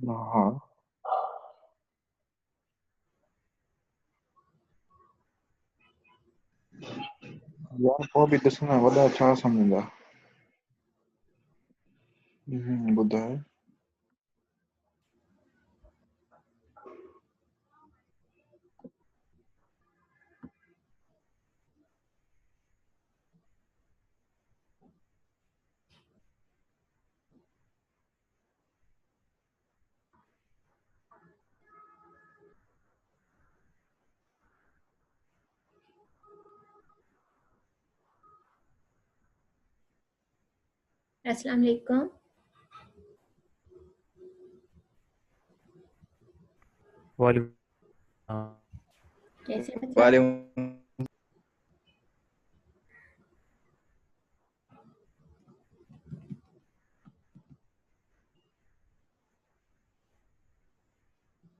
हाँ यार, पोइ बि ॾिसण वॾा छा सम्झंदा। ॿुधाए। अस्सलाम वालेकुम। वालेकुम। हाँ, कैसे बच्चे आप? वालेकुम।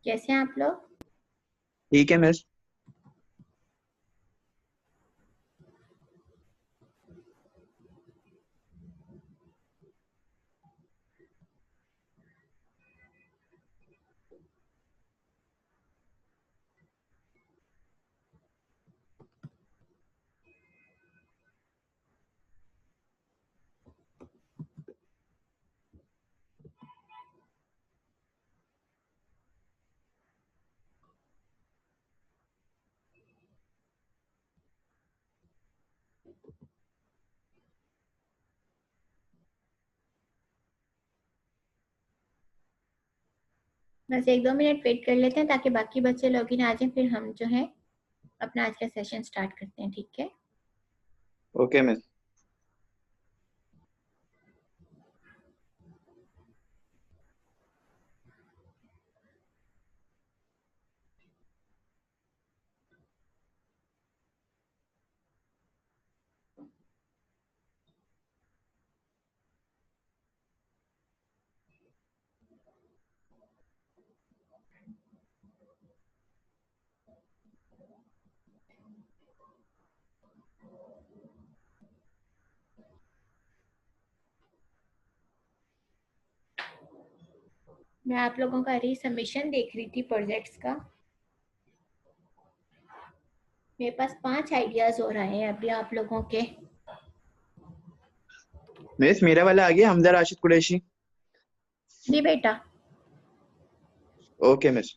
कैसे हैं आप लोग? ठीक है मिस। बस 1-2 मिनट वेट कर लेते हैं ताकि बाकी बच्चे लॉगिन आ जाएं, फिर हम जो है अपना आज का सेशन स्टार्ट करते हैं। ठीक है? Okay miss. मैं आप लोगों का री सबमिशन देख रही थी प्रोजेक्ट्स का। मेरे पास 5 आइडियाज हो रहे हैं अभी आप लोगों के। मिस मेरा वाला आ गया, हमजा राशिद कुरैशी। जी बेटा। Okay miss.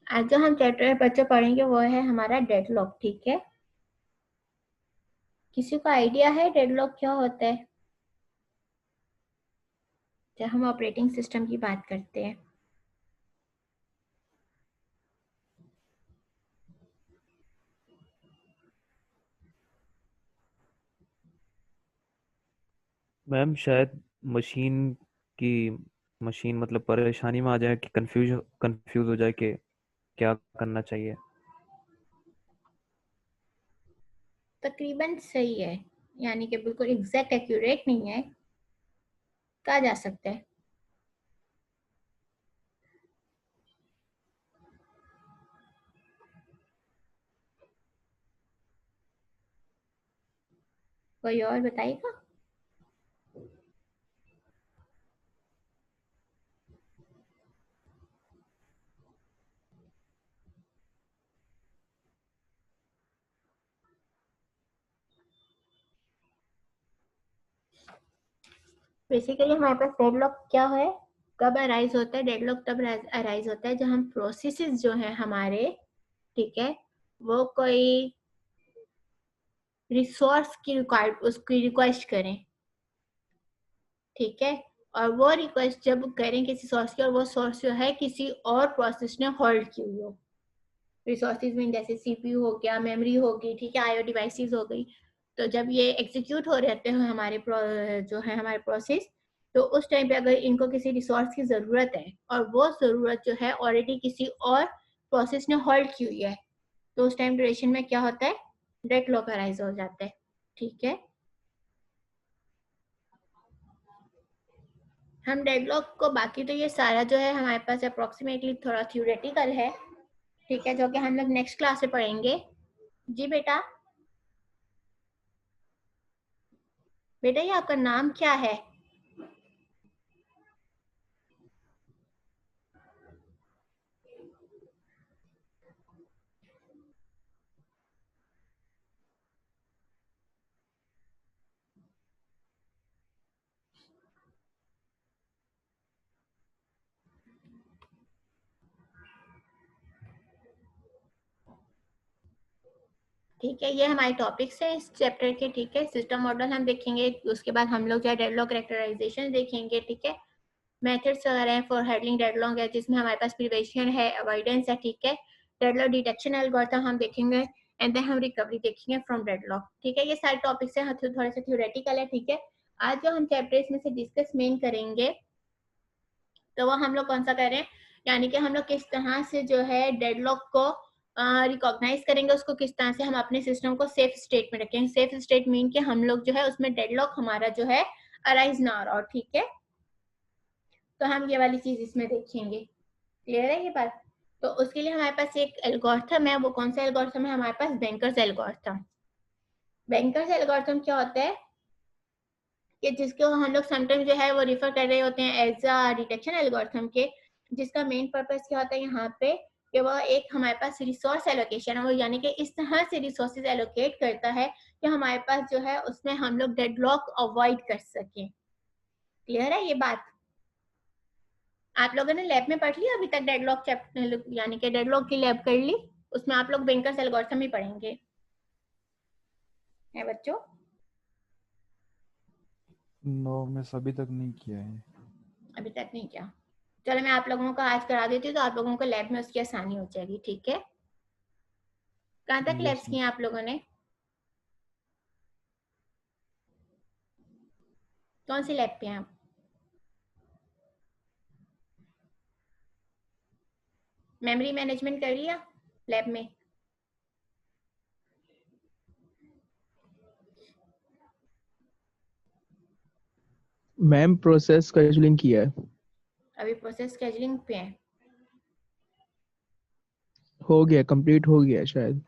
आज जो हम चैप्टर बच्चे पढ़ेंगे वो है हमारा डेडलॉक। ठीक है? किसी को आइडिया है डेडलॉक क्या होता है जब हम ऑपरेटिंग सिस्टम की बात करते हैं? मैम शायद मशीन की मशीन मतलब परेशानी में आ जाए कि कंफ्यूज हो जाए कि क्या करना चाहिए। तकरीबन सही है, यानी कि बिल्कुल एग्जैक्ट एक्यूरेट नहीं है, कहा जा सकता है। कोई और बताएगा? बेसिकली हमारे पास डेडलॉक क्या है, कब अराइज होता है? डेडलॉक तब अराइज होता है जब हम प्रोसेसेस जो है हमारे, ठीक है, वो कोई रिसोर्स की उसकी रिक्वेस्ट करें। ठीक है? और वो रिक्वेस्ट जब करें किसी सोर्स की और वो सोर्स जो है किसी और प्रोसेस ने होल्ड की हुई हो, रिसोर्सेज में जैसे सीपीयू हो गया, मेमोरी होगी, ठीक है, आईओ डिवाइसेस हो गई, तो जब ये एग्जीक्यूट हो रहते हैं हमारे जो है हमारे प्रोसेस, तो उस टाइम पे अगर इनको किसी रिसोर्स की ज़रूरत है और वो ज़रूरत जो है ऑलरेडी किसी और प्रोसेस ने होल्ड की हुई है, तो उस टाइम ड्यूरेशन में क्या होता है? डेडलॉक अराइज हो जाता है। ठीक है? हम डेडलॉक को बाकी तो ये सारा जो है हमारे पास अप्रोक्सीमेटली थोड़ा थ्योरेटिकल है, ठीक है, जो कि हम लोग नेक्स्ट क्लास में पढ़ेंगे। जी बेटा, बेटा ये आपका नाम क्या है? ठीक है, ये हमारे टॉपिक्स हैं इस चैप्टर के, ठीक है। सिस्टम मॉडल हम देखेंगे, उसके बाद हम लोग जो है डेडलॉक कैरेक्टराइजेशन देखेंगे, ठीक है। मेथड्स वगैरह हैं फॉर हैंडलिंग डेडलॉक है, जिसमें हमारे पास प्रिवेंशन है, अवॉइडेंस है, ठीक है। डेडलॉक डिटेक्शन एल्गोरिथम हम देखेंगे, एंड देन हम रिकवरी देखेंगे फ्रॉम डेडलॉक, ठीक है। ये सारे टॉपिक्स हैं, थोड़े से थ्योरेटिकल है, ठीक है। आज जो हम चैप्टर इसमें से डिस्कस मेन करेंगे, तो वो हम लोग कौन सा कर रहे हैं, यानी कि हम लोग किस तरह से जो है डेडलॉक को रिकॉग्नाइज करेंगे, उसको किस तरह से हम अपने सिस्टम को सेफ स्टेट में रखेंगे। सेफ स्टेट मीन कि हम लोग जो है उसमें डेडलॉक हमारा जो है अराइज ना हो, ठीक है। तो हम ये वाली चीज इसमें देखेंगे, क्लियर है ये बात। तो उसके लिए हमारे पास एक एल्गोरिथम है, वो कौन सा एल्गोरिथम है हमारे पास, बैंकर्स एल्गोरिथम। बैंकर्स एल्गोरिथम क्या होता है कि जिसको हम लोग समटाइम जो है वो रिफर कर रहे होते हैं एज अ डिटेक्शन एल्गोरिथम के, जिसका मेन पर्पस क्या होता है यहाँ पे कि वह एक हमारे पास रिसोर्स एलोकेशन है, वो यानी कि इस तरह से रिसोर्सेज एलोकेट करता है कि हमारे पास जो है उसमें हम लोग डेडलॉक अवॉइड कर सकें। क्लियर है ये बात? आप लोगों ने लैब में पढ़ लिया अभी तक डेडलॉक चैप्टर, यानी कि डेडलॉक की लैब कर ली, उसमें आप लोग बैंकर्स एल्गोरिथम ही पढ़ेंगे, है बच्चों? नो मिस, अभी तक नहीं किया है। अभी तक नहीं किया? चलो मैं आप लोगों को आज करा देती हूँ, तो आप लोगों को लैब में उसकी आसानी हो जाएगी, ठीक है। कहाँ तक यस लैब्स किए आप लोगों ने? कौन सी लैब पे हैं आप? मेमोरी मैनेजमेंट कर लिया लैब में? मैम प्रोसेस शेड्यूलिंग किया है, अभी प्रोसेस स्केजुलिंग पे है? हो गया, कंप्लीट हो गया शायद।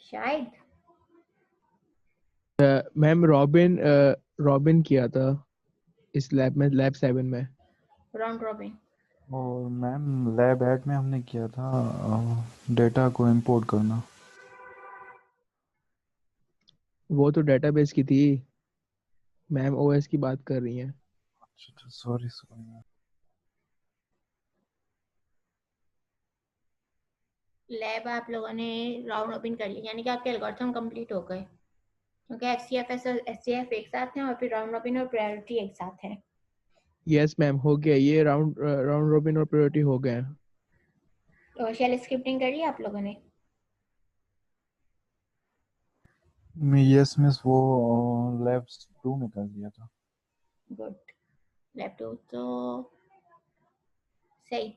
शायद। मैम रॉबिन किया था इस लैब में, लैब 7 में। Round robin. और मैम लैब 8 में हमने किया था डेटा को इंपोर्ट करना। वो तो डेटाबेस की थी, मैम ओएस की बात कर रही हैं। अच्छा, सॉरी सॉरी। लैब आप लोगों ने राउंड रॉबिन कर लिया, यानी कि आपके एल्गोरिथम कंप्लीट हो गए, क्योंकि एचसीएफ एचसीएफ एक साथ हैं और फिर राउंड रॉबिन और प्रायोरिटी एक साथ है। यस मैम, हो गया, ये राउंड रॉबिन और प्रायोरिटी हो गए हैं। तो शेल स्क्रिप्टिंग कर लिया आप लोगों ने? यस मिस, वो लैब 2 में कर दिया था। गुड। लैब 2 तो सही।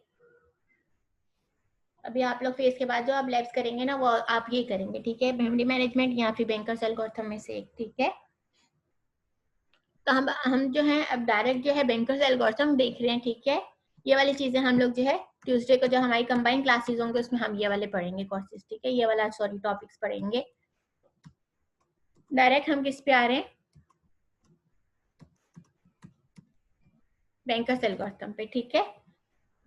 अभी आप लोग फेज के बाद जो आप लैब्स करेंगे ना, वो आप ये करेंगे, ठीक है, मेमोरी मैनेजमेंट या फिर बैंकर्स एल्गोरिथम में से एक, ठीक है। तो हम जो है अब डायरेक्ट जो है बैंकर्स एल्गोरिथम देख रहे हैं, ठीक है। ये वाली चीजें हम लोग जो है ट्यूसडे को जो हमारी कंबाइंड क्लासेस होंगे उसमें हम ये वाले पढ़ेंगे कोर्सेज, ठीक है, ये वाला सॉरी टॉपिक्स पढ़ेंगे। डायरेक्ट हम किस पे आ रहे हैं, बैंकर्स एल्गोरिथम पे, ठीक है।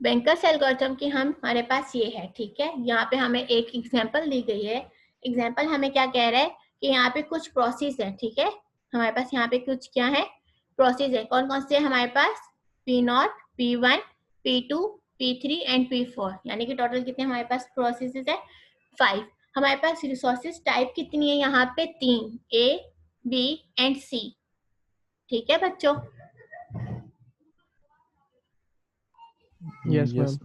बैंकर्स एल्गोरिथम की हमारे पास ये है, ठीक है। यहाँ पे हमें एक एग्जांपल दी गई है। एग्जांपल हमें क्या कह रहा है कि यहाँ पे कुछ प्रोसेस है, ठीक है। हमारे पास यहाँ पे कुछ क्या है, प्रोसेस है। कौन कौन से हमारे पास, P0, P1, P2, P3 and P4, यानी कि टोटल कितने हमारे पास प्रोसेस है, 5। हमारे पास रिसोर्सेज टाइप कितनी है यहाँ पे, 3, A, B एंड C, ठीक है बच्चों। Yes ma'am. यस।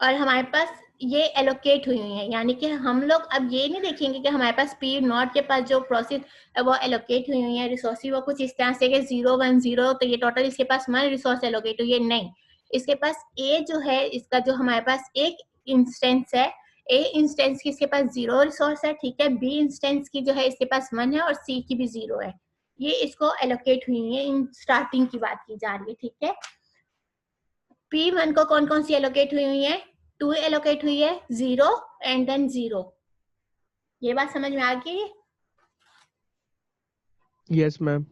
और हमारे पास ये एलोकेट हुई है, यानी कि हम लोग अब ये नहीं देखेंगे कि हमारे पास P0 के पास जो प्रोसेस वो एलोकेट हुई है रिसोर्स, वो कुछ इस तरह से कि 0 1 0, तो ये टोटल इसके पास 1 रिसोर्स एलोकेट हुई है, नहीं। इसके पास A जो है, इसका जो हमारे पास एक इंस्टेंस है, A इंस्टेंस की इसके पास 0 रिसोर्स है, ठीक है। B इंस्टेंस की जो है इसके पास 1 है और C की भी 0 है, ये इसको एलोकेट हुई है, इन स्टार्टिंग की बात की जा रही है, ठीक है। P1 को कौन कौन सी एलोकेट हुई है? 2 एलोकेट हुई है, 0 एंड देन 0। ये बात समझ में आ गई? Yes ma'am.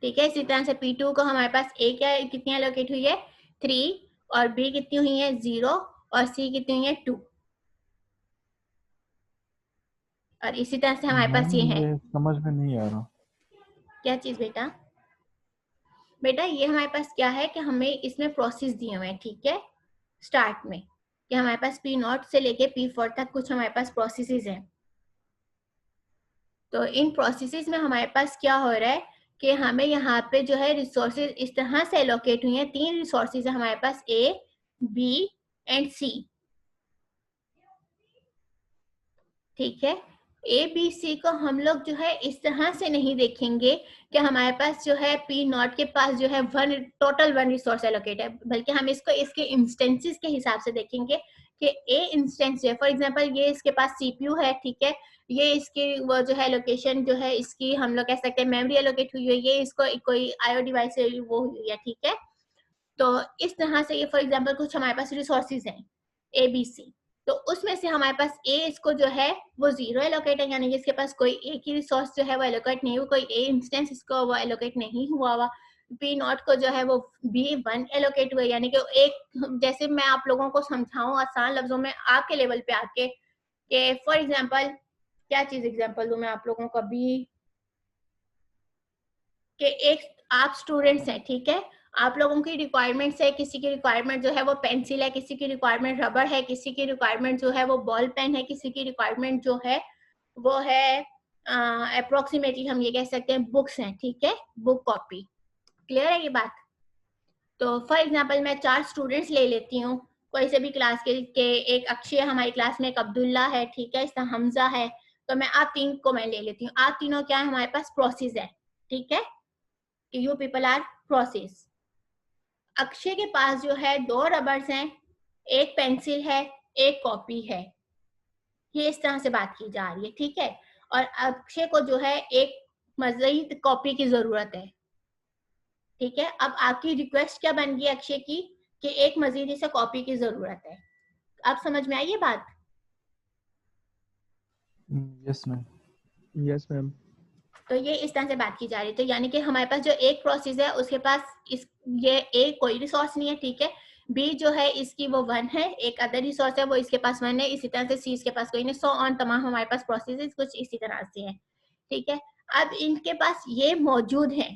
ठीक है। इसी तरह से P2 को हमारे पास A क्या कितनी एलोकेट हुई है? 3, और B कितनी हुई है? 0, और C कितनी हुई है? 2। और इसी तरह से हमारे पास ये मैम है। ये समझ में नहीं आ रहा। क्या चीज बेटा? बेटा ये हमारे पास क्या है कि हमें इसमें प्रोसेस दिए हुए हैं, ठीक है, स्टार्ट में, कि हमारे पास P0 से लेके P4 तक कुछ हमारे पास प्रोसेसेस हैं। तो इन प्रोसेसेस में हमारे पास क्या हो रहा है कि हमें यहाँ पे जो है रिसोर्सेज इस तरह से एलोकेट हुई हैं। 3 रिसोर्सेज है हमारे पास, A, B एंड C, ठीक है। ए बी सी को हम लोग जो है इस तरह से नहीं देखेंगे कि हमारे पास जो है P0 के पास जो है टोटल 1 रिसोर्स एलोकेट है, बल्कि हम इसको इसके इंस्टेंसेस के हिसाब से देखेंगे कि ए इंस्टेंस है, फॉर एग्जांपल ये इसके पास सीपीयू है, ठीक है, ये इसकी वो जो है लोकेशन जो है इसकी हम लोग कह सकते हैं मेमोरी एलोकेट हुई है, ये इसको कोई आईओ डिवाइस से वो हुई है, ठीक है। तो इस तरह से ये फॉर एग्जांपल कुछ हमारे पास रिसोर्सेज हैं ए बी सी, तो उसमें से हमारे पास ए इसको जो है वो 0 एलोकेट है, यानी कि इसके पास कोई एक ही रिसोर्स जो है वो एलोकेट नहीं हुआ, कोई ए इंस्टेंस इसको वो एलोकेट नहीं हुआ। P0 को जो है वो B1 एलोकेट हुआ, यानी कि एक, जैसे मैं आप लोगों को समझाऊं आसान लफ्जों में आपके लेवल पे आके, कि फॉर एग्जांपल क्या चीज एग्जांपल दूं मैं आप लोगों को अभी, कि एक आप स्टूडेंट्स हैं, ठीक है, आप लोगों की रिक्वायरमेंट्स है, किसी की रिक्वायरमेंट जो है वो पेंसिल है, किसी की रिक्वायरमेंट रबर है, किसी की रिक्वायरमेंट जो है वो बॉल पेन है, किसी की रिक्वायरमेंट जो है वो है अप्रोक्सीमेटली हम ये कह सकते हैं बुक्स हैं, ठीक है, बुक कॉपी। क्लियर है ये बात? तो फॉर एग्जाम्पल मैं 4 स्टूडेंट्स ले लेती हूँ कोई से भी क्लास के एक अक्षय हमारी क्लास में, एक अब्दुल्ला है, ठीक है, इसका हमजा है, तो मैं आप 3 को मैं ले लेती हूँ। आप तीनों क्या है हमारे पास प्रोसेस है, ठीक है, you people are process. Akshay के पास जो है 2 रबर्स हैं, एक पेंसिल है, एक कॉपी है, ये इस तरह से बात की जा रही है, ठीक है। और अक्षय को जो है एक मजीद कॉपी की जरूरत है, ठीक है। अब आपकी रिक्वेस्ट क्या बन गई अक्षय की कि एक मजीद इसे कॉपी की जरूरत है। आप समझ में आई ये बात? Yes ma'am. Yes ma'am. तो ये इस तरह से बात की जा रही है। तो यानी कि हमारे पास जो एक प्रोसेस है उसके पास इस ये ए कोई रिसोर्स नहीं है, ठीक है, बी जो है इसकी वो 1 है, एक अदर रिसोर्स है वो इसके पास 1 है, इसी तरह से सी इसके पास कोई नहीं, सो ऑन तमाम हमारे पास प्रोसेसेस कुछ इसी तरह से है, ठीक है। अब इनके पास ये मौजूद है,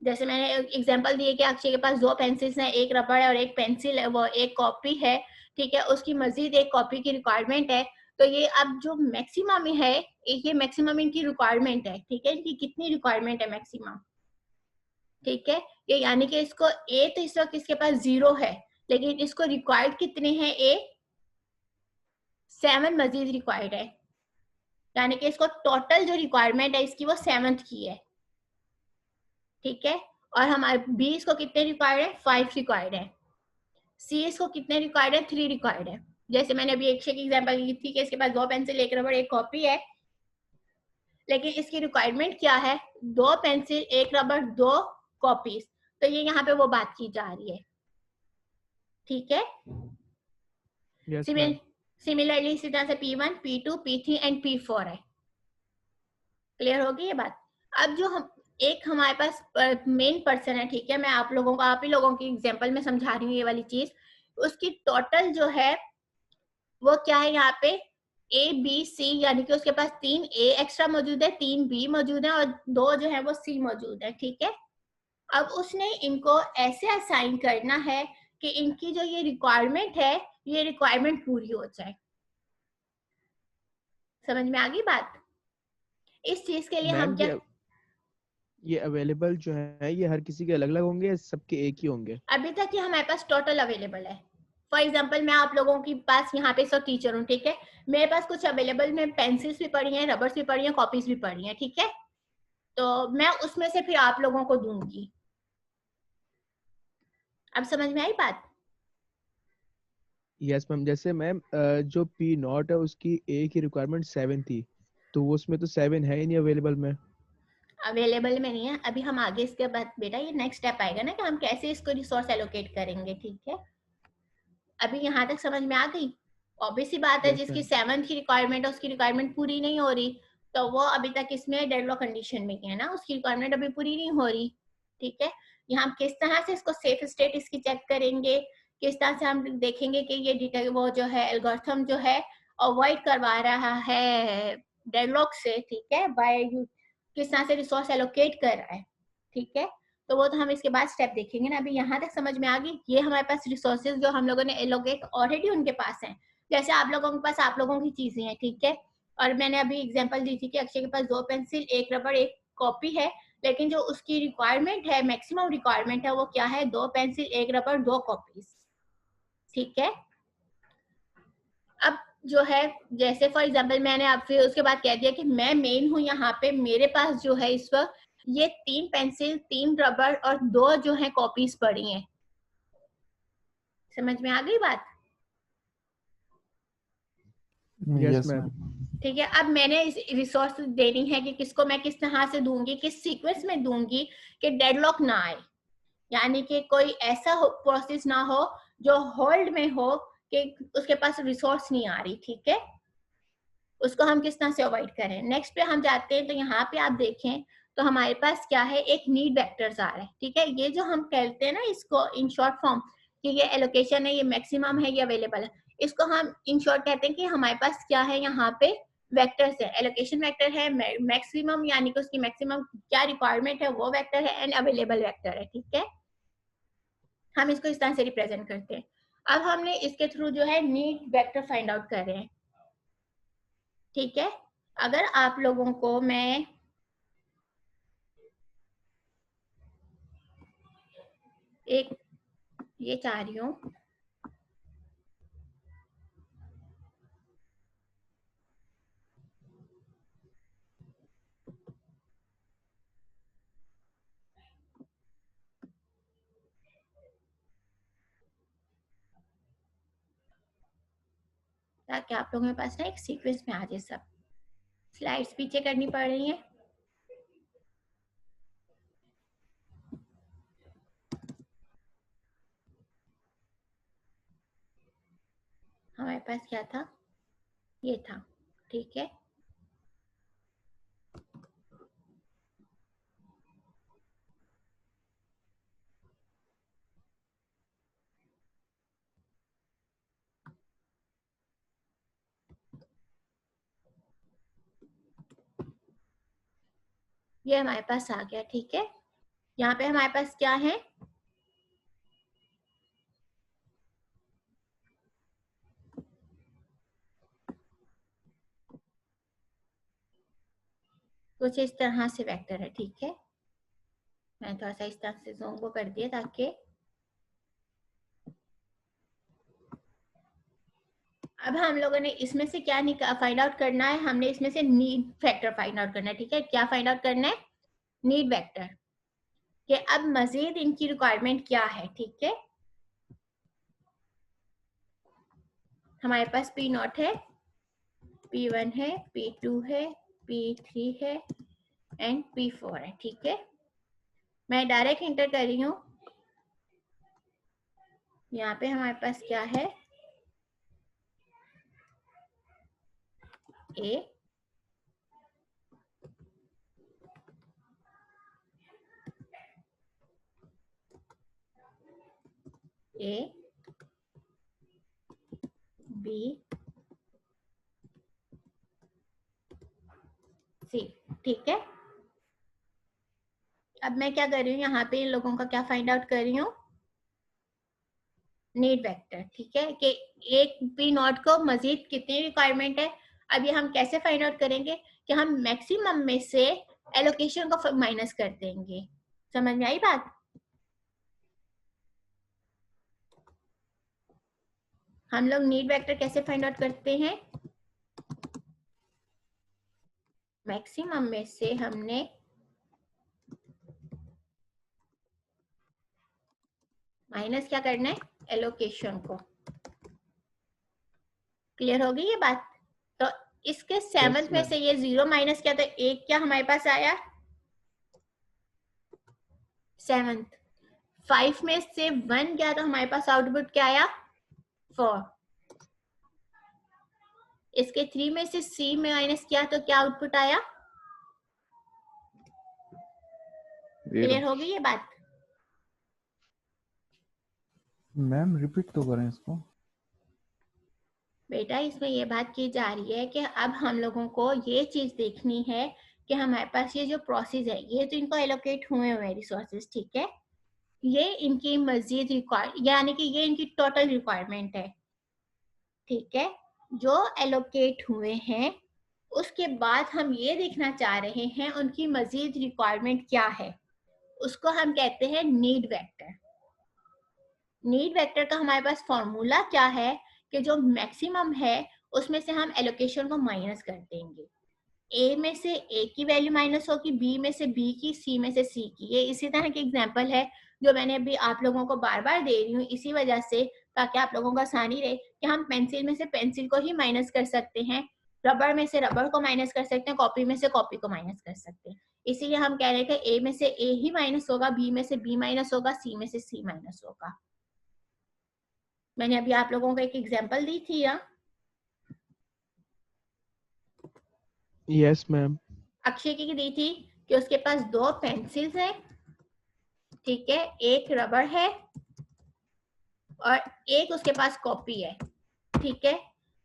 जैसे मैंने एग्जांपल दिए कि अक्षय के पास 2 पेंसिल्स हैं, एक रबड़ है और एक पेंसिल है, वो एक कॉपी है, ठीक है, उसकी मजीद एक कॉपी की रिक्वायरमेंट है। तो ये अब जो मैक्सिमम है, ये मैक्सिमम इनकी रिक्वायरमेंट है, ठीक है, इनकी कितनी रिक्वायरमेंट है मैक्सिमम, ठीक है, ये यानी कि इसको ए तो इस वक्त इसके पास 0 है, लेकिन इसको रिक्वायर्ड कितने हैं? ए 7 मजीद रिक्वायर्ड है, यानी कि इसको टोटल जो रिक्वायरमेंट है इसकी वो 7th की है, ठीक है। और हमारे बी इसको कितने रिक्वायर्ड है? 5 रिक्वायर्ड है। सी इसको कितने रिक्वायर्ड है? 3 रिक्वायर्ड है। जैसे मैंने अभी एक एग्जांपल दी थी कि इसके पास 2 पेंसिल, एक रबड़, एक कॉपी है, लेकिन इसकी रिक्वायरमेंट क्या है? 2 पेंसिल, एक रबड़, 2 कॉपीज। तो ये यहाँ पे वो बात की जा रही है, ठीक है। Yes ma'am. सिमिलरली इसी तरह से P1, P2, P3 and P4 है। क्लियर होगी ये बात? अब जो हम एक हमारे पास मेन पर्सन है, ठीक है, मैं आप लोगों को, आप ही लोगों की एग्जांपल में समझा रही हूँ ये वाली चीज, उसकी टोटल जो है वो क्या है यहाँ पे? ए बी सी, यानी कि उसके पास 3 ए एक्स्ट्रा मौजूद है, 3 बी मौजूद है और 2 जो है वो सी मौजूद है, ठीक है। अब उसने इनको ऐसे असाइन करना है कि इनकी जो ये रिक्वायरमेंट है, ये रिक्वायरमेंट पूरी हो जाए। समझ में आ गई बात? इस चीज के लिए हम मैम क्या, ये अवेलेबल जो है ये हर किसी के अलग अलग होंगे या सबके एक ही होंगे? अभी तक ये हमारे पास टोटल अवेलेबल है। फॉर एग्जाम्पल मैं आप लोगों के पास यहाँ पे सब टीचर हूँ, ठीक है, मेरे पास कुछ अवेलेबल में पेंसिल्स भी पड़ी हैं, रबर्स भी पड़ी हैं, कॉपीज भी पड़ी हैं, ठीक है, तो मैं उसमें से फिर आप लोगों को दूंगी। अब समझ में आई बात? Yes ma'am. जैसे मैम जो P0 है उसकी ए की रिक्वायरमेंट 7 थी, तो वो उसमें तो 7 है ही नहीं अवेलेबल में। अवेलेबल में नहीं है अभी। हम आगे इसके बाद बेटा ये नेक्स्ट स्टेप आएगा ना कि हम कैसे इसको रिसोर्स एलोकेट करेंगे, ठीक है। अभी यहाँ तक समझ में आ गई? ऑब्वियस सी बात है, Yes, जिसकी ma'am. 7th की रिक्वायरमेंट है उसकी रिक्वायरमेंट पूरी नहीं हो रही, तो वो अभी तक इसमें डेडलॉक कंडीशन में है ना, उसकी रिक्वायरमेंट अभी पूरी नहीं हो रही, ठीक है। यहाँ हम किस तरह से इसको सेफ स्टेट इसकी चेक करेंगे, किस तरह से हम देखेंगे कि ये वो जो है एल्गोरिथम जो है अवॉइड करवा रहा है डेडलॉक से, ठीक है, बाय किस तरह से रिसोर्स एलोकेट कर रहा है, ठीक है। तो वो तो हम इसके बाद स्टेप देखेंगे ना। अभी यहाँ तक समझ में आ गई? ये हमारे पास रिसोर्सेज जो हम लोगों ने एलोकेट ऑलरेडी उनके पास हैं, जैसे आप लोगों के पास आप लोगों की चीजें हैं, ठीक है। और मैंने अभी एग्जांपल दी थी कि अक्षय के पास 2 पेंसिल 1 रबड़ 1 कॉपी है, लेकिन जो उसकी रिक्वायरमेंट है, मैक्सिमम रिक्वायरमेंट है, वो क्या है? 2 पेंसिल 1 रबड़ 2 कॉपीज, ठीक है। अब जो है जैसे फॉर एग्जांपल मैंने अब फिर उसके बाद कह दिया कि मैं मेन हूं यहाँ पे, मेरे पास जो है इस वक्त ये 3 पेंसिल 3 रबड़ और 2 जो है कॉपीज पड़ी हैं। समझ में आ गई बात? Yes, yes ma'am. मैम। ठीक है। अब मैंने इस रिसोर्स देनी है कि किसको मैं किस तरह से दूंगी, किस सीक्वेंस में दूंगी कि डेडलॉक ना आए, यानी कि कोई ऐसा प्रोसेस ना हो जो होल्ड में हो कि उसके पास रिसोर्स नहीं आ रही, ठीक है। उसको हम किस तरह से अवॉइड करें। नेक्स्ट पे हम जाते हैं, तो यहाँ पे आप देखें तो हमारे पास क्या है, एक नीड वेक्टर्स आ रहा है, ठीक है। ये जो हम कहते हैं ना इसको इन शॉर्ट फॉर्म कि ये एलोकेशन है, ये मैक्सिमम है, ये अवेलेबल है, इसको हम इन शॉर्ट कहते हैं कि हमारे पास क्या है, यहाँ पे वेक्टर्स है। एलोकेशन वेक्टर है, मैक्सिमम यानी कि उसकी मैक्सिमम क्या रिक्वायरमेंट है वो वेक्टर है, एंड अवेलेबल वेक्टर है, ठीक है। हम इसको इस तरह से रिप्रेजेंट करते हैं। अब हमने इसके थ्रू जो है नीड वेक्टर फाइंड आउट कर रहे हैं, ठीक है। अगर आप लोगों को मैं एक ये चाह रही हूँ, ताकि आप लोगों के पास ना एक सीक्वेंस में आ जाए सब। स्लाइड्स पीछे करनी पड़ रही हैं। हमारे पास क्या था, ये था, ठीक है। ये हमारे पास आ गया, ठीक है। यहाँ पे हमारे पास क्या है, कुछ इस तरह से वेक्टर है, ठीक है। मैंने थोड़ा सा इस तरह से ज़ूम को कर दिया ताकि अब हम लोगों ने इसमें से क्या फाइंड आउट करना है, हमने इसमें से नीड फैक्टर फाइंड आउट करना है, ठीक है। क्या फाइंड आउट करना है? नीड वेक्टर, कि अब मजीद इनकी रिक्वायरमेंट क्या है, ठीक है। हमारे पास P0 है, P1 है, P2 है, P3 है एंड P4 है, ठीक है। मैं डायरेक्ट इंटर कर रही हूँ। यहाँ पे हमारे पास क्या है, A, A, B, C, ठीक है। अब मैं क्या कर रही हूँ, यहाँ पे इन लोगों का क्या फाइंड आउट कर रही हूँ, नीड वेक्टर, ठीक है, कि एक P0 को मजीद कितनी रिक्वायरमेंट है। अब ये हम कैसे फाइंड आउट करेंगे कि हम मैक्सिमम में से एलोकेशन को माइनस कर देंगे। समझ में आई बात? हम लोग नीड वेक्टर कैसे फाइंड आउट करते हैं, मैक्सिमम में से हमने माइनस क्या करना है, एलोकेशन को। क्लियर हो गई ये बात? तो इसके 7th में से ये 0 माइनस किया तो 1 क्या हमारे पास आया, 7th। 5 में से 1 गया तो हमारे पास आउटपुट क्या आया? 4। इसके 3 में से C में माइनस किया तो क्या आउटपुट आया? क्लियर होगी ये बात? मैम रिपीट तो करें इसको। बेटा इसमें ये बात की जा रही है कि अब हम लोगों को ये चीज देखनी है कि हमारे पास ये जो प्रोसेस है, ये तो इनको एलोकेट हुए हुए रिसोर्सेज, ठीक है, ये इनकी मजीद यानी कि ये इनकी टोटल रिक्वायरमेंट है, ठीक है, जो एलोकेट हुए हैं। उसके बाद हम ये देखना चाह रहे हैं उनकी मजीद रिक्वायरमेंट क्या है, उसको हम कहते हैं नीड वेक्टर। नीड वेक्टर का हमारे पास फॉर्मूला क्या है कि जो मैक्सिमम है उसमें से हम एलोकेशन को माइनस कर देंगे। ए में से ए की वैल्यू माइनस होगी, बी में से बी की, सी में से सी की। ये इसी तरह की एग्जांपल है जो मैंने अभी आप लोगों को बार बार दे रही हूँ इसी वजह से, ताकि आप लोगों को आसानी रहे कि हम पेंसिल में से पेंसिल को ही माइनस कर सकते हैं, रबड़ में से रबड़ को माइनस कर सकते हैं, कॉपी में से कॉपी को माइनस कर सकते हैं। इसीलिए हम कह रहे हैं कि ए में से ए ही माइनस होगा, बी में से बी माइनस होगा, सी में से सी माइनस होगा। मैंने अभी आप लोगों को एक एग्जांपल दी थी या? Yes ma'am. अक्षय की दी थी कि उसके पास 2 पेंसिल्स हैं, ठीक है, एक रबड़ है और एक उसके पास कॉपी है, ठीक है।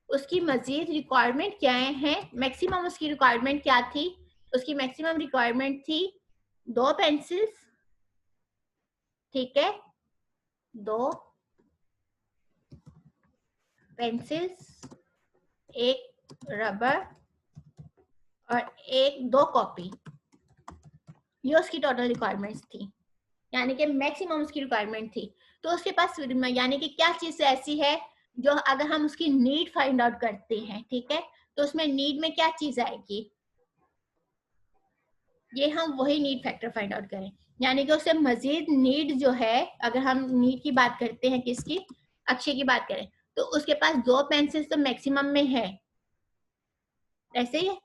उसकी मजीद रिक्वायरमेंट क्या है? मैक्सिमम उसकी रिक्वायरमेंट क्या थी? उसकी मैक्सिमम रिक्वायरमेंट थी 2 पेंसिल्स, ठीक है, 2 पेंसिल्स, एक रबर और 2 कॉपी। ये उसकी टोटल रिक्वायरमेंट्स थी, यानी कि मैक्सिमम उसकी रिक्वायरमेंट थी। तो उसके पास यानी कि क्या चीज ऐसी है जो अगर हम उसकी नीड फाइंड आउट करते हैं, ठीक है, तो उसमें नीड में क्या चीज आएगी? ये हम वही नीड फैक्टर फाइंड आउट करें, यानी कि उससे मजीद नीड जो है, अगर हम नीड की बात करते हैं, किसकी? अक्षय की बात करें, तो उसके पास 2 पेंसिल तो मैक्सिमम में है, ऐसे ही है,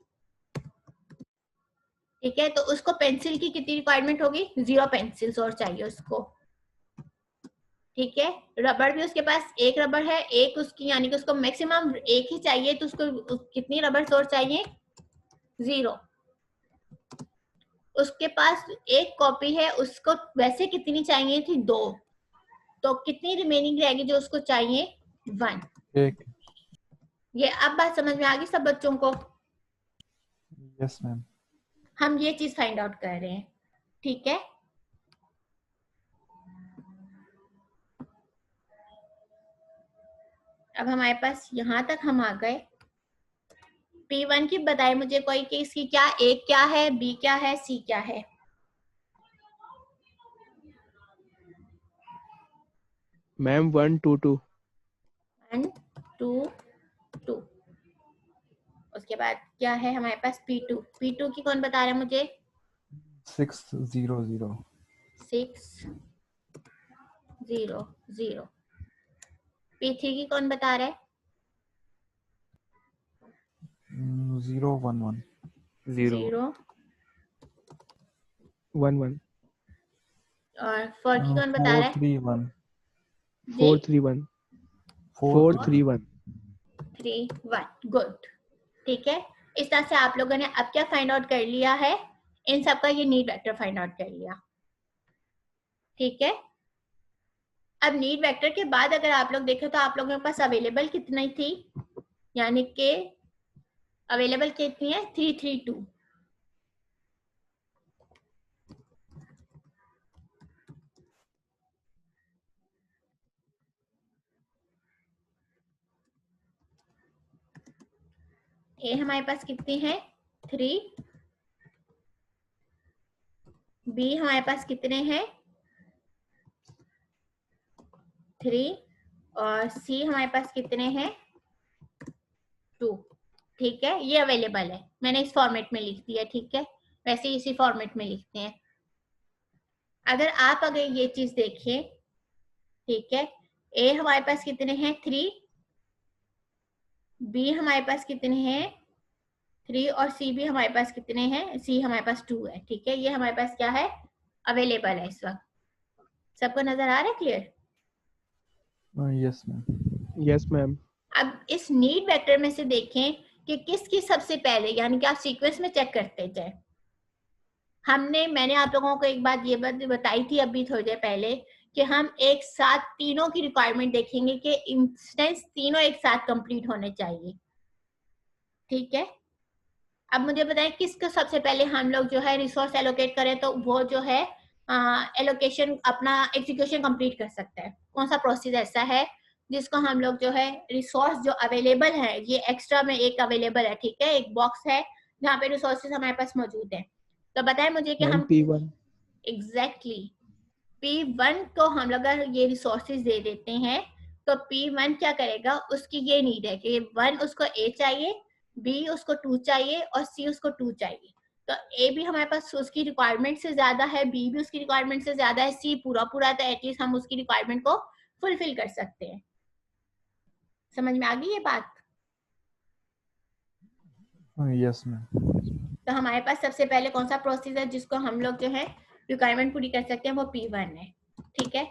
ठीक है। तो उसको पेंसिल की कितनी रिक्वायरमेंट होगी? 0 पेंसिल्स और चाहिए उसको, ठीक है। रबड़ भी उसके पास एक रबड़ है, एक उसकी, यानी कि उसको मैक्सिमम एक ही चाहिए, तो उसको कितनी रबड़ और चाहिए? 0। उसके पास एक कॉपी है, उसको वैसे कितनी चाहिए थी? 2। तो कितनी रिमेनिंग रहेगी जो उसको चाहिए? 1। एक। ये अब बात समझ में आ गई सब बच्चों को? Yes ma'am. हम ये चीज फाइंड आउट कर रहे हैं, ठीक है। अब हमारे पास यहां तक हम आ गए। P1 की बताए मुझे कोई कि इसकी क्या, A क्या है, B क्या है, C क्या है? मैम 1 2 2। 1 2 2। उसके बाद क्या है हमारे पास? P2। P2 की कौन बता रहा है मुझे? 600। 6 0 0। P3 की कौन बता रहा है? 011। 0 0। 1 1 और 4 की कौन बता रहा है? 431। जी 4 3 1 4 3 1। 3 1। गुड, ठीक है। इस तरह से आप लोगों ने अब क्या फाइंड आउट कर लिया है? इन सबका ये नीड वेक्टर फाइंड आउट कर लिया, ठीक है। अब नीड वेक्टर के बाद अगर आप लोग देखें तो आप लोगों के पास अवेलेबल कितनी थी, यानी कि अवेलेबल कितनी है? 3 3 2। ए हमारे पास कितनी है? 3। बी हमारे पास कितने हैं? 3। और सी हमारे पास कितने हैं? 2। ठीक है, ये अवेलेबल है, मैंने इस फॉर्मेट में लिख दिया, ठीक है। वैसे इसी फॉर्मेट में लिखते हैं। अगर ये चीज देखिए, ठीक है, ए हमारे पास कितने हैं? 3। बी हमारे पास कितने हैं? 3। और सी भी हमारे पास कितने हैं? सी हमारे पास 2 है, ठीक है। ये हमारे पास क्या है? अवेलेबल है इस वक्त। सबको नजर आ रहा है clear? Yes ma'am. Yes ma'am. अब इस नीड वेक्टर में से देखें कि किसकी सबसे पहले, यानी कि आप सीक्वेंस में चेक करते जाए। मैंने आप लोगों को एक बात ये बताई थी अभी थोड़ी देर पहले कि हम एक साथ तीनों की रिक्वायरमेंट देखेंगे कि इंस्टेंस तीनों एक साथ कंप्लीट होने चाहिए। ठीक है, अब मुझे बताएं किसको सबसे पहले हम लोग जो है रिसोर्स एलोकेट करें तो वो जो है एलोकेशन अपना एग्जीक्यूशन कंप्लीट कर सकता है। कौन सा प्रोसेस ऐसा है जिसको हम लोग जो है रिसोर्स जो अवेलेबल है, ये एक्स्ट्रा में एक अवेलेबल है, ठीक है, एक बॉक्स है जहाँ पे रिसोर्सेज हमारे पास मौजूद है। तो बताएं मुझे कि हम P1 एग्जैक्टली P1 को हम लोग अगर ये रिसोर्सेज दे देते हैं तो P1 क्या करेगा, उसकी ये नीड है कि 1 उसको A चाहिए, B उसको 2 चाहिए और C उसको 2 चाहिए। तो A भी हमारे पास उसकी रिक्वायरमेंट से ज्यादा है, B भी उसकी रिक्वायरमेंट से ज्यादा है, C पूरा पूरा, तो एटलीस्ट हम उसकी रिक्वायरमेंट को फुलफिल कर सकते हैं। समझ में आ गई ये बात? Yes ma'am. तो हमारे पास सबसे पहले कौन सा प्रोसेस है जिसको हम लोग जो है रिक्वायरमेंट पूरी कर सकते हैं, वो P1 है। ठीक है,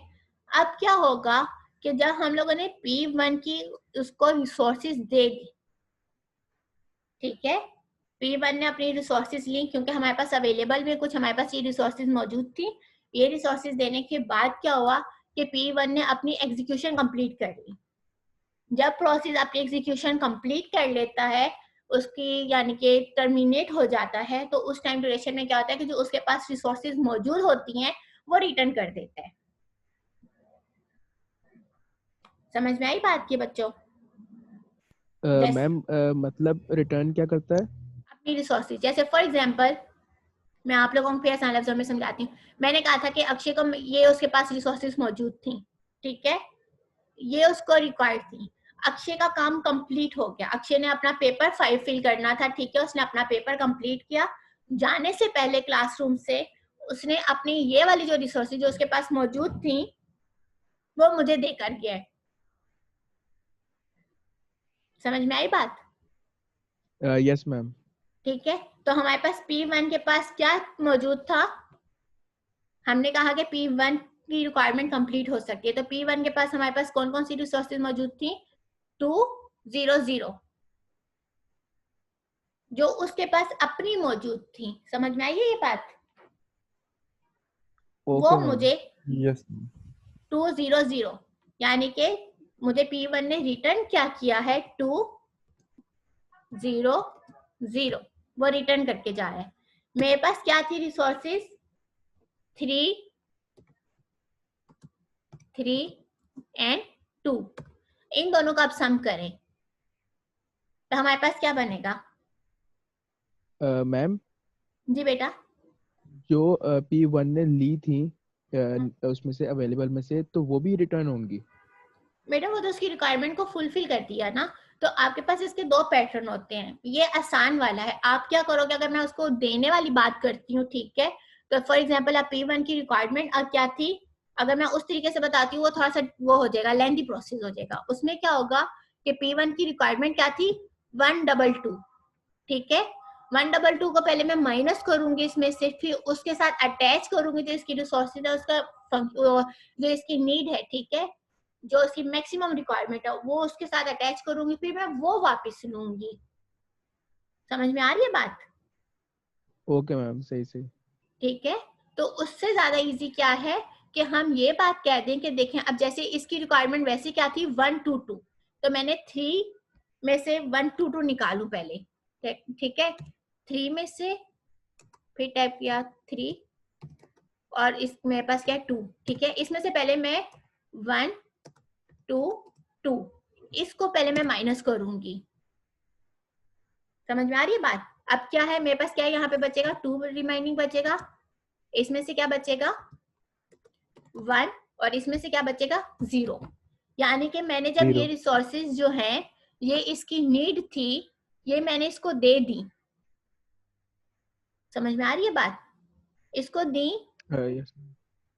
अब क्या होगा कि जब हम लोगों ने P1 की उसको रिसोर्सेज दे दी, ठीक है, P1 ने अपनी रिसोर्सेज ली क्योंकि हमारे पास अवेलेबल में कुछ हमारे पास ये रिसोर्सेज मौजूद थी। ये रिसोर्सेज देने के बाद क्या हुआ कि P1 ने अपनी एग्जीक्यूशन कंप्लीट कर ली। जब प्रोसेस अपनी एग्जीक्यूशन कंप्लीट कर लेता है, उसकी यानी कि टर्मिनेट हो जाता है, तो उस टाइम ड्यूरेशन में क्या होता है कि जो उसके पास रिसोर्सेज मौजूद होती हैं वो रिटर्न कर देता है। समझ में आई बात की बच्चों? मैम मतलब रिटर्न क्या करता है? अपनी रिसोर्सेज, जैसे फॉर एग्जांपल मैं आप लोगों को फिर आसान लफ्जों में समझाती हूँ। मैंने कहा था कि अक्षय को ये उसके पास रिसोर्सेज मौजूद थी, ठीक है, ये उसको रिक्वायर्ड थी। अक्षय का काम कंप्लीट हो गया, अक्षय ने अपना पेपर 5 फिल करना था, ठीक है, उसने अपना पेपर कंप्लीट किया। जाने से पहले क्लासरूम से उसने अपनी ये वाली जो रिसोर्सेज जो उसके पास मौजूद थी वो मुझे देकर गया है। समझ में आई बात? Yes ma'am. ठीक है, तो हमारे पास P1 के पास क्या मौजूद था? हमने कहा कि P1 की रिक्वायरमेंट कंप्लीट हो सकती है, तो P1 के पास हमारे पास कौन कौन सी रिसोर्सेज मौजूद थी? 200 जो उसके पास अपनी मौजूद थी। समझ में आई है ये बात? ओके वो मैम। मुझे यस 200 यानी कि मुझे P1 ने रिटर्न क्या किया है? 200 वो रिटर्न करके जा रहा है। मेरे पास क्या थी रिसोर्सेज? 3 एंड 2। इन दोनों का अब सम करें तो हमारे पास क्या बनेगा? मैम जी बेटा, जो P1 ने ली थी उसमें से अवेलेबल में से, तो वो भी रिटर्न होंगी? बेटा वो तो उसकी रिक्वायरमेंट को फुलफिल कर दिया ना। तो आपके पास इसके दो पैटर्न होते हैं, ये आसान वाला है। आप क्या करोगे, अगर मैं उसको देने वाली बात करती हूँ, ठीक है, तो फॉर एग्जांपल आप P1 की रिक्वायरमेंट अब क्या थी, अगर मैं उस तरीके से बताती हूँ वो थोड़ा सा वो हो जाएगा, लेंथी प्रोसेस हो जाएगा। उसमें क्या होगा कि P1 की रिक्वायरमेंट क्या थी? 122, ठीक है, 122 को पहले मैं माइनस करूंगी इसमें से, फिर उसके साथ अटैच करूंगी जो इसकी रिसोर्सेज है, उसका जो इसकी नीड है, ठीक है, जो उसकी मैक्सिमम रिक्वायरमेंट है वो उसके साथ अटैच करूंगी, फिर मैं वो वापस लूंगी। समझ में आ रही है बात? ओके मैम, सही सही। ठीक है, तो उससे ज्यादा इजी क्या है कि हम ये बात कह दें कि देखें, अब जैसे इसकी रिक्वायरमेंट वैसे क्या थी? 122, तो मैंने 3 में से 122 निकालू पहले, ठीक है, 3 में से फिर टाइप किया 3 और इस मेरे पास क्या है 2, ठीक है, इसमें से पहले मैं 1 2 2 इसको पहले मैं माइनस करूंगी। समझ में आ रही है बात? अब क्या है मेरे पास, क्या है यहाँ पे बचेगा? 2 रिमाइनिंग बचेगा, इसमें से क्या बचेगा? 1 और इसमें से क्या बचेगा? 0। यानी कि मैंने जब ये 0। रिसोर्सेज जो हैं, ये इसकी नीड थी, ये मैंने इसको दे दी। समझ में आ रही है बात? इसको दी यस।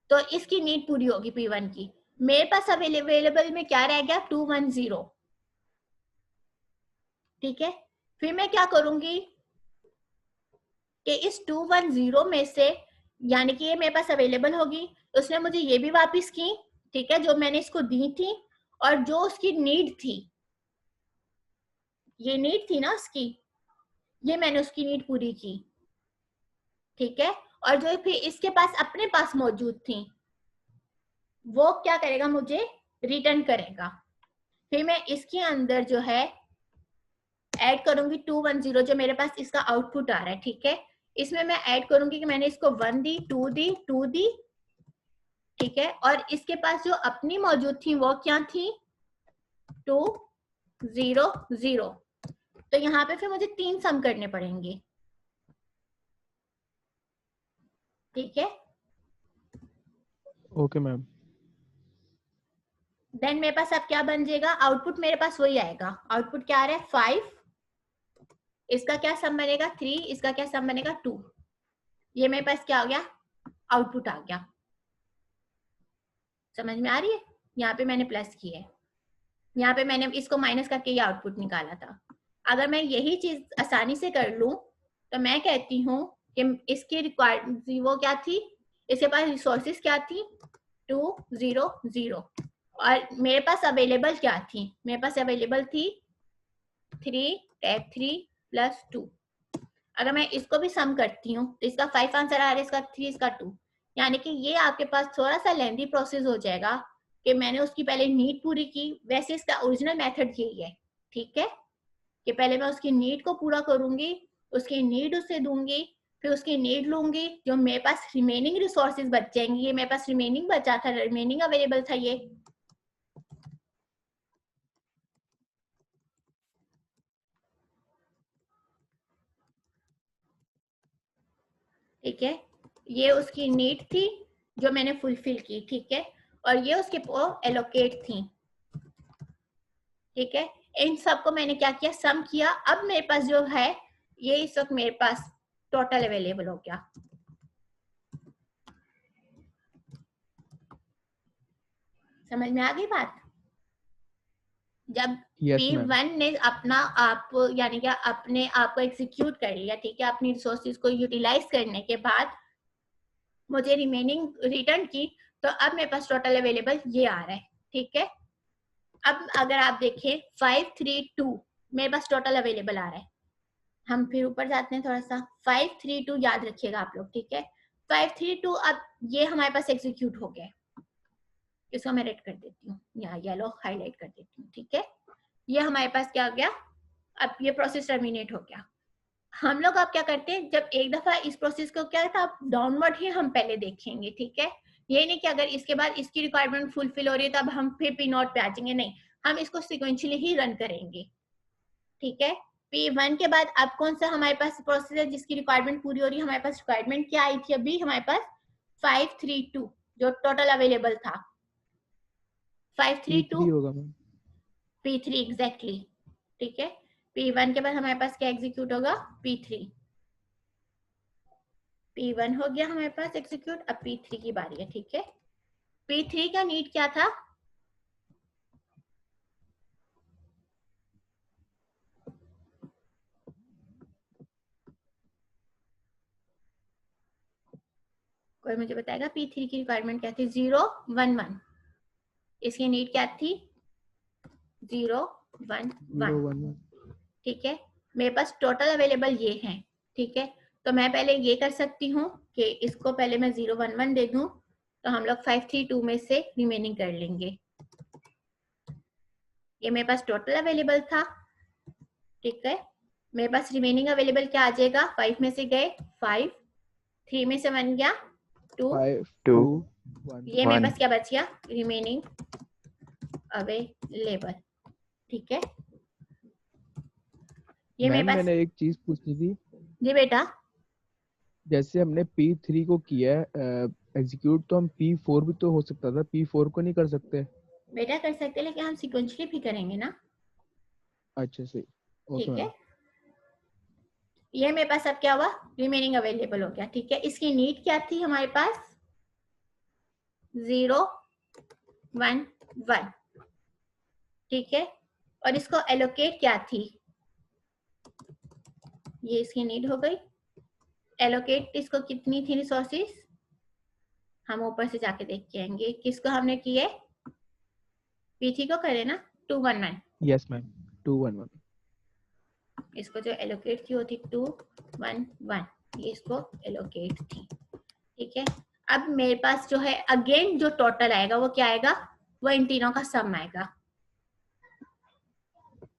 तो इसकी नीड पूरी होगी P1 की। मेरे पास अवेलेबल में क्या रह गया? 210, ठीक है, फिर मैं क्या करूंगी कि इस 210 में से यानी कि ये मेरे पास अवेलेबल होगी, उसने मुझे ये भी वापस की, ठीक है, जो मैंने इसको दी थी, और जो उसकी नीड थी, ये नीड थी ना उसकी, ये मैंने उसकी नीड पूरी की, ठीक है। और जो फिर इसके पास अपने पास मौजूद थी, वो क्या करेगा, मुझे रिटर्न करेगा। फिर मैं इसके अंदर जो है ऐड करूंगी 210, जो मेरे पास इसका आउटपुट आ रहा है, ठीक है। इसमें मैं ऐड करूंगी कि मैंने इसको 1 दी, 2 दी, 2 दी, ठीक है। और इसके पास जो अपनी मौजूद थी वो क्या थी, 2 0 0। तो यहाँ पे फिर मुझे 3 सम करने पड़ेंगे, ठीक है। Okay ma'am. देन मेरे पास अब क्या बन जाएगा, आउटपुट मेरे पास वही आएगा। आउटपुट क्या आ रहा है, 5, इसका क्या सम बनेगा 3, इसका क्या सम बनेगा 2। ये मेरे पास क्या हो गया, आउटपुट आ गया। समझ में आ रही है, यहाँ पे मैंने प्लस किया है, यहाँ पे मैंने इसको माइनस करके ये आउटपुट निकाला था। अगर मैं यही चीज आसानी से कर लूं तो मैं कहती हूँ कि इसकी रिक्वायरमेंट वो क्या थी, इसके पास रिसोर्सेज क्या थी, 2 0 0। और मेरे पास अवेलेबल क्या थी, मेरे पास अवेलेबल थी 3 टैब 3 प्लस 2। अगर मैं इसको भी सम करती हूँ तो इसका 5 आंसर आ रहा है, इसका 3, इसका 2। यानी कि ये आपके पास थोड़ा सा लेंथी प्रोसेस हो जाएगा कि मैंने उसकी पहले नीड पूरी की। वैसे इसका ओरिजिनल मेथड यही है, ठीक है, कि पहले मैं उसकी नीड को पूरा करूंगी, उसकी नीड उसे दूंगी, फिर उसकी नीड लूंगी, जो मेरे पास रिमेनिंग रिसोर्सेज बच जाएंगे। ये मेरे पास रिमेनिंग बचा था, रिमेनिंग अवेलेबल था ये, ठीक है। ये उसकी नीड थी जो मैंने फुलफिल की, ठीक है, और ये उसके एलोकेट थी, ठीक है। इन सबको मैंने क्या किया, सम किया। अब मेरे पास जो है ये इस वक्त मेरे पास टोटल अवेलेबल हो गया। समझ में आ गई बात। जब यस मैम। P1 ने अपना आप यानी कि अपने आप को एग्जीक्यूट कर लिया, ठीक है, अपनी रिसोर्सेज को यूटिलाइज करने के बाद मुझे रिमेनिंग रिटर्न की, तो अब मेरे पास टोटल अवेलेबल ये आ रहा है, ठीक है। अब अगर आप देखें 532 मेरे पास टोटल अवेलेबल आ रहा है। हम फिर ऊपर जाते हैं थोड़ा सा, 532 याद रखिएगा आप लोग, ठीक है। 532 अब ये हमारे पास एग्जीक्यूट हो गया, इसको मैं रेड कर देती हूँ, यहाँ येलो हाईलाइट कर देती हूँ, ठीक है। ये हमारे पास क्या हो गया, अब ये प्रोसेस टर्मिनेट हो गया। हम लोग अब क्या करते हैं, जब एक दफा इस प्रोसेस को क्या था, डाउनवर्ड ही हम पहले देखेंगे, ठीक है। ये नहीं कि अगर इसके बाद इसकी रिक्वायरमेंट फुलफिल हो रही है तब हम फिर P0 पे आ जाएंगे, नहीं, हम इसको सिक्वेंशियली ही रन करेंगे, ठीक है। P1 के बाद अब कौन सा हमारे पास प्रोसेस है जिसकी रिक्वायरमेंट पूरी हो रही है, हमारे पास रिक्वायरमेंट क्या आई थी अभी, हमारे पास 532 जो टोटल अवेलेबल था, 532 P3 होगा मैम। P3 एग्जैक्टली, ठीक है। P1 के बाद हमारे पास क्या एग्जीक्यूट होगा, P3। P1 हो गया हमारे पास एग्जीक्यूट, अब P3 की बारी है, ठीक है। P3 का नीड क्या था, कोई मुझे बताएगा P3 की रिक्वायरमेंट क्या थी, 0 1 1। इसकी नीड क्या थी, 0 1 1, 011। ठीक है। मेरे पास टोटल अवेलेबल ये हैं, ठीक है। तो मैं पहले ये कर सकती हूँ कि इसको पहले मैं 0 1 1 दे दूं, तो हम लोग 532 में से रिमेनिंग कर लेंगे। ये मेरे पास टोटल अवेलेबल था, ठीक है। मेरे पास रिमेनिंग अवेलेबल क्या आ जाएगा, 5 में से गए 5, 3 में से 1 गया 2, 5 2 2 1। ये मेरे 1 पास क्या बच गया, रिमेनिंग अवेलेबल, ठीक है। ये मेरे मैम पास, मैंने एक चीज पूछनी थी, जी बेटा, जैसे हमने P3 को किया है एग्जीक्यूट, तो हम P4 भी तो हो सकता था, P4 को नहीं कर सकते? बेटा कर सकते हैं, लेकिन हम सिक्वेंशली भी करेंगे ना, अच्छा सही। ओके ठीक है। मैम। ये मेरे पास अब क्या हुआ, रिमेनिंग अवेलेबल हो गया, ठीक है। इसकी नीड क्या थी हमारे पास, 0 1 1, ठीक है। और इसको एलोकेट क्या थी, ये इसकी नीड हो गई। एलोकेट इसको कितनी थी रिसोर्सेज, हम ऊपर से जाके देख के आएंगे। किसको हमने किए? P3 को करे ना 211। Yes ma'am 211। इसको जो एलोकेट थी वो थी 211, ये इसको एलोकेट थी। ठीक है, अब मेरे पास जो है अगेन जो टोटल आएगा वो क्या आएगा? वो इन तीनों का सम आएगा।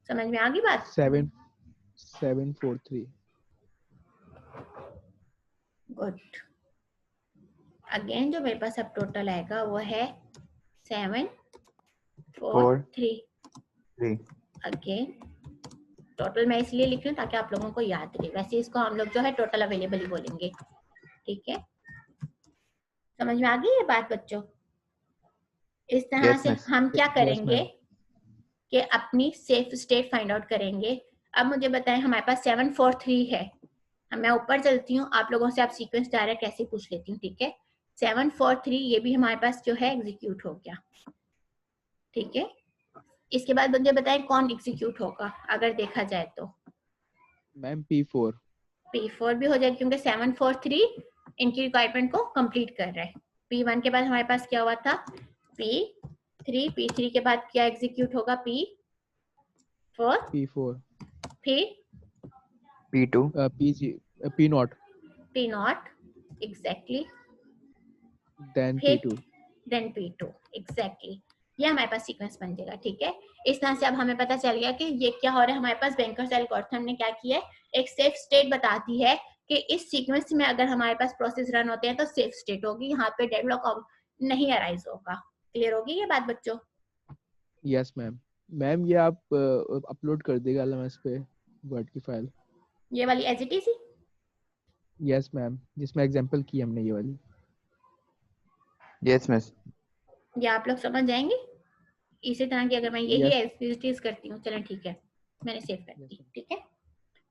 समझ में आ गई बात? 743। गुड। अगेन जो मेरे पास अब टोटल आएगा वो है 743। 3 अगेन टोटल मैं इसलिए लिख रही हूँ ताकि आप लोगों को याद रहे। वैसे इसको हम लोग जो है टोटल अवेलेबल ही बोलेंगे। ठीक है, समझ में आ गई ये बात बच्चों? इस तरह Yes, से miss. हम क्या Yes, करेंगे ma'am. कि अपनी सेफ स्टेट फाइंड आउट करेंगे। अब मुझे बताएं, हमारे पास 743 है। मैं ऊपर चलती हूँ, आप लोगों से आप सीक्वेंस डायरेक्ट ऐसे पूछ लेती हूँ। ठीक है, 743 ये भी हमारे पास जो है एग्जीक्यूट हो गया। ठीक है, इसके बाद मुझे बताएं कौन एग्जीक्यूट होगा अगर देखा जाए तो? Ma'am P4। P4 भी हो जाएगा क्योंकि 743 इनकी रिक्वायरमेंट को कंप्लीट कर रहा है। P1 के बाद हमारे पास क्या हुआ था? P3 के बाद क्या एग्जीक्यूट होगा? P4 फिर P2 P0 P0 exactly, then फिर P2। Then P2 exactly. ये हमारे पास सीक्वेंस बन जाएगा। ठीक है, इस तरह से अब हमें पता चल गया कि ये क्या हो रहा है। हमारे पास बैंकर्स एल्गोरिथम ने क्या किया है, एक सेफ स्टेट बताती है कि इस सीक्वेंस में अगर हमारे पास प्रोसेस रन होते हैं तो सेफ स्टेट होगी, यहाँ पे डेडलॉक नहीं अराइज होगा। क्लियर होगी ये बात बच्चों? Yes ma'am. मैम ये आप अपलोड कर देगा LMS पे वर्ड की फाइल? ये वाली एज इट इज ही? यस मैम, जिसमें एग्जांपल की हमने ये वाली। Yes, miss. ये आप लोग समझ जाएंगे इसी तरह की। अगर मैं यही Yes. एक्टिविटीज करती हूँ, चलें ठीक है, मैंने सेव कर दी। ठीक है,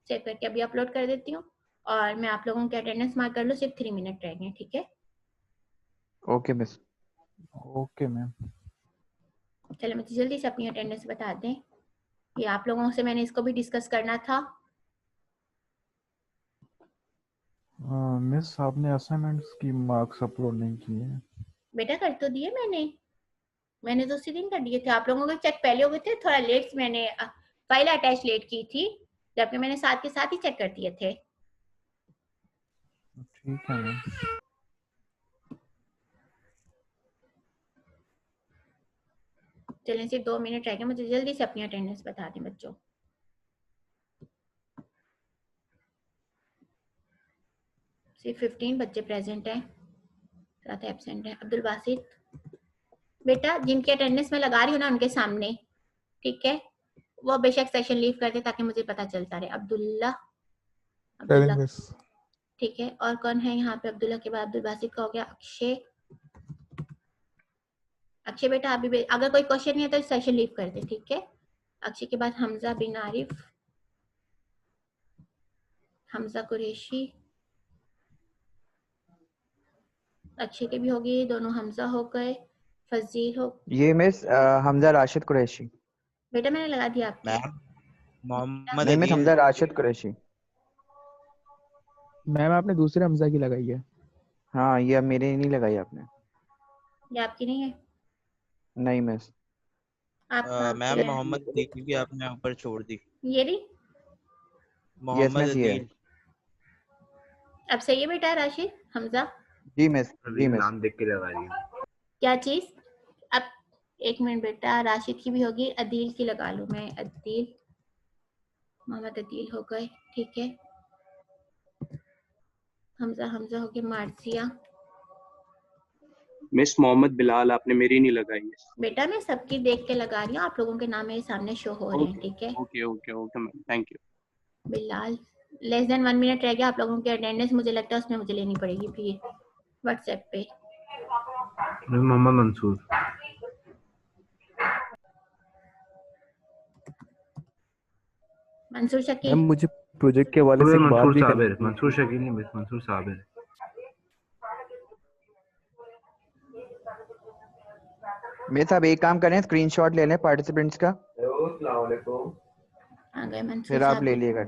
सेव करके अभी अपलोड कर देती हूँ और मैं आप लोगों की अटेंडेंस मार्क कर लूँ। सिर्फ 3 मिनट रह गए। ठीक है, Okay, miss. Okay ma'am. चलो मुझे जल्दी से अपनी अटेंडेंस बता दें। ये आप लोगों से मैंने इसको भी डिस्कस करना था। मिस आपने असाइनमेंट्स की मार्क्स अपलोड नहीं किए हैं। बेटा कर तो दिए मैंने तो उसी दिन कर दिए थे। आप लोगों के चेक पहले हो गए थे, थोड़ा लेट मैंने फाइल अटैच लेट की थी, जबकि मैंने साथ के साथ ही चेक कर दिए थे। ठीक है मैम। चलें सिर्फ 2 मिनट रह गए, मुझे जल्दी से अपनी अटेंडेंस बता दें बच्चों। सिर्फ 15 बच्चे प्रेजेंट हैं, 7 एब्सेंट हैं। अब्दुल बासित बेटा, जिनकी अटेंडेंस मैं लगा रही हूँ ना उनके सामने, ठीक है, वो बेशक सेशन लीव कर दे ताकि मुझे पता चलता रहे। अब्दुल्ला मिस। ठीक है, और कौन है यहाँ पे? अब्दुल्ला के बाद अब्दुल बासित का हो गया। अक्षय बेटा अभी अगर कोई क्वेश्चन नहीं है तो सेशन लीव कर दे। ठीक है, अक्षय के बाद हमजा बिन आरिफ, हमजा कुरैशी, अक्षय के भी हो गए, दोनों हमजा हो गए, फजील हो। ये मिस हमजा राशिद कुरैशी। बेटा मैंने लगा दिया आपके। मैम मोहम्मद नहीं मिस, अदील। हमजा राशिद कुरैशी। मैम आपने दूसरे हमजा की लगाई है। हाँ, ये अब मेरे नहीं लगाई आपने। ये आपकी नहीं है? नहीं मिस। आप कहाँ मैम पे है? मोहम्मद अदील की आपने ऊपर छोड़ दी। ये रही। मोहम्मद मिस, ये है। अदील। अब सही है बेटा राशिद हमजा? जी मिस, जी मिस। नाम देख के लगा रही हूँ। क्या चीज? अब एक मिनट बेटा, राशिद की भी होगी, अदील की लगा लूं मैं। अदील, मोहम्मद अदील हो गए। ठीक है, हमजा हो गया। मार्जिया मिस मोहम्मद बिलाल, आपने मेरी नहीं लगाई है। बेटा मैं सबकी देख के लगा रही हूँ, आप लोगों के नाम मेरे सामने शो हो रहे हैं। ठीक है, okay okay okay ma'am, thank you. Bilal. Less than 1 minute रह गया। आप लोगों की अटेंडेंस मुझे लगता है उसमें मुझे लेनी पड़ेगी फिर व्हाट्सएप पे। मोहम्मद मंसूर। मंसूर शकील। मैम मुझे प्रोजेक्ट के हवाले से एक बात मंसूर भी साबिर, करनी थी। मंसूर शकील नहीं मिस, मंसूर साबिर। मिस आप एक काम करें, स्क्रीनशॉट ले लें पार्टिसिपेंट्स का, आ गए मंसूर फिर आप साहब। ले लीजिएगा।